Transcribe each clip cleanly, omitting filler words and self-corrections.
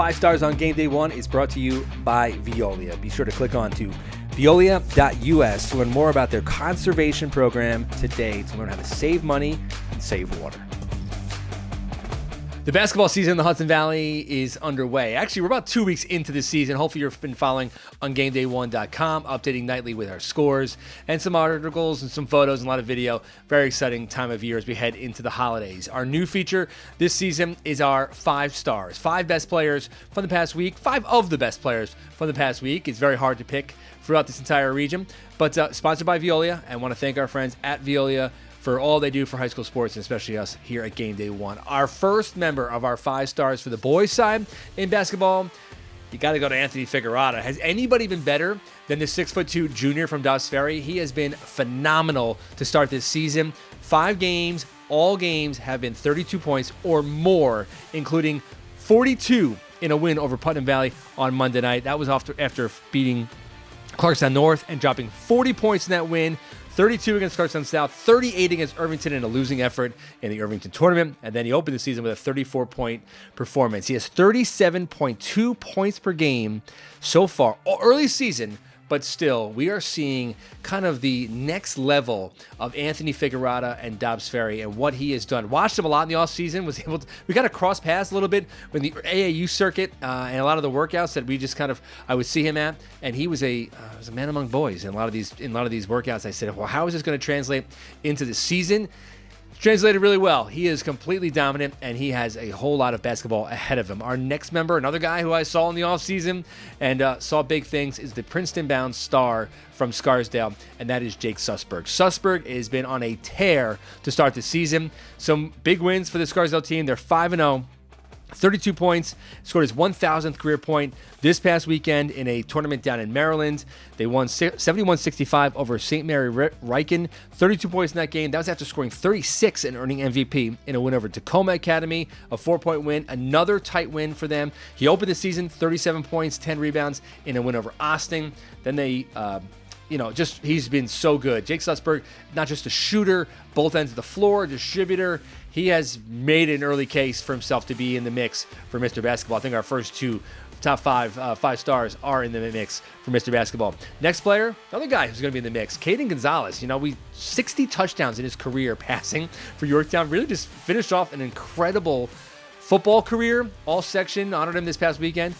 5 Stars on Game Day One is brought to you by Veolia. Be sure to click on to veolia.us to learn more about their conservation program today to learn how to save money and save water. The basketball season in the Hudson Valley is underway. Actually, we're about 2 weeks into the season. Hopefully, you've been following on GameDay1.com, updating nightly with our scores and some articles and some photos and a lot of video. Very exciting time of year as we head into the holidays. Our new feature this season is our 5 stars. 5 best players from the past week. 5 of the best players from the past week. It's very hard to pick throughout this entire region, but sponsored by Veolia. I want to thank our friends at Veolia for all they do for high school sports, and especially us here at Game Day One. Our first member of our 5 stars for the boys' side in basketball, you got to go to Anthony Ficarrotta. Has anybody been better than the 6'2" junior from Dobbs Ferry? He has been phenomenal to start this season. 5 games, all games have been 32 points or more, including 42 in a win over Putnam Valley on Monday night. That was after beating Clarkstown North and dropping 40 points in that win. 32 against Clarkstown South, 38 against Irvington in a losing effort in the Irvington tournament, and then he opened the season with a 34-point performance. He has 37.2 points per game so far, early season, but still, we are seeing kind of the next level of Anthony Ficarrotta and Dobbs Ferry and what he has done. Watched him a lot in the offseason. We got to cross paths a little bit with the AAU circuit and a lot of the workouts that we just I would see him at. And he was a man among boys in a lot of these workouts. I said, well, how is this going to translate into the season? Translated really well. He is completely dominant, and he has a whole lot of basketball ahead of him. Our next member, another guy who I saw in the offseason and saw big things, is the Princeton-bound star from Scarsdale, and that is Jake Sussberg. Sussberg has been on a tear to start the season. Some big wins for the Scarsdale team. They're 5-0. 32 points, scored his 1,000th career point this past weekend in a tournament down in Maryland. They won 71-65 over St. Mary Riken. 32 points in that game. That was after scoring 36 and earning MVP in a win over Tacoma Academy, a 4-point win, another tight win for them. He opened the season 37 points, 10 rebounds in a win over Austin. Then they he's been so good. Jake Sussberg, not just a shooter, both ends of the floor, distributor. He has made an early case for himself to be in the mix for Mr. Basketball. I think our first 2 top 5 stars are in the mix for Mr. Basketball. Next player, another guy who's going to be in the mix, Kaden Gonzalez. 60 touchdowns in his career passing for Yorktown. Really just finished off an incredible football career. All section honored him this past weekend.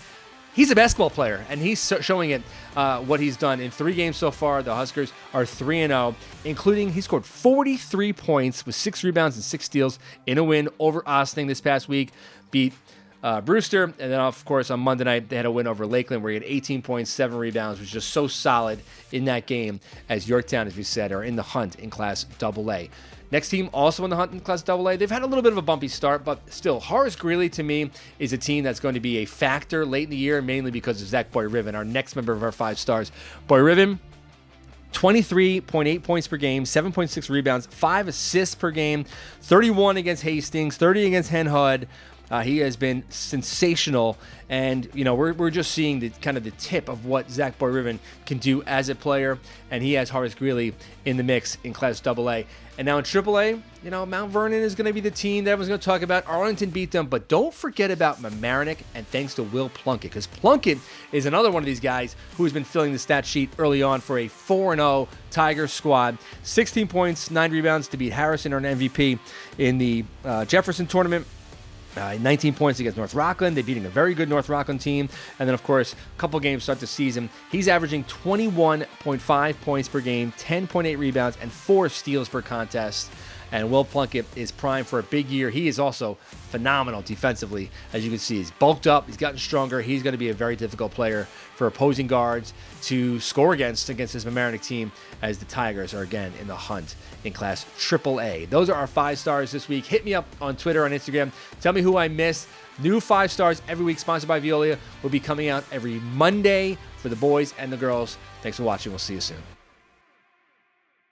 He's a basketball player, and he's showing it what he's done. In 3 games so far, the Huskers are 3-0, including he scored 43 points with 6 rebounds and 6 steals in a win over Austin this past week, beat Brewster, and then, of course, on Monday night, they had a win over Lakeland where he had 18 points, 7 rebounds, which was just so solid in that game as Yorktown, as we said, are in the hunt in Class AA. Next team also in the hunt in Class AA. They've had a little bit of a bumpy start, but still, Horace Greeley, to me, is a team that's going to be a factor late in the year, mainly because of Zach Boyriven, our next member of our 5 stars. Boyriven, 23.8 points per game, 7.6 rebounds, 5 assists per game, 31 against Hastings, 30 against Hen Hud. He has been sensational, and we're just seeing the tip of what Zach Boyriven can do as a player, and he has Horace Greeley in the mix in Class AA. And now in AAA, Mount Vernon is going to be the team that everyone's going to talk about. Arlington beat them, but don't forget about Mamaroneck, and thanks to Will Plunkett, because Plunkett is another one of these guys who has been filling the stat sheet early on for a 4-0 Tiger squad. 16 points, 9 rebounds to beat Harrison, earn MVP in the Jefferson tournament. 19 points against North Rockland. They're beating a very good North Rockland team. And then, of course, a couple games start the season. He's averaging 21.5 points per game, 10.8 rebounds, and 4 steals per contest. And Will Plunkett is primed for a big year. He is also phenomenal defensively. As you can see, he's bulked up. He's gotten stronger. He's going to be a very difficult player for opposing guards to score against this Mamaroneck team, as the Tigers are again in the hunt in Class AAA. Those are our 5 stars this week. Hit me up on Twitter, on Instagram. Tell me who I missed. New 5 stars every week, sponsored by Veolia, will be coming out every Monday for the boys and the girls. Thanks for watching. We'll see you soon.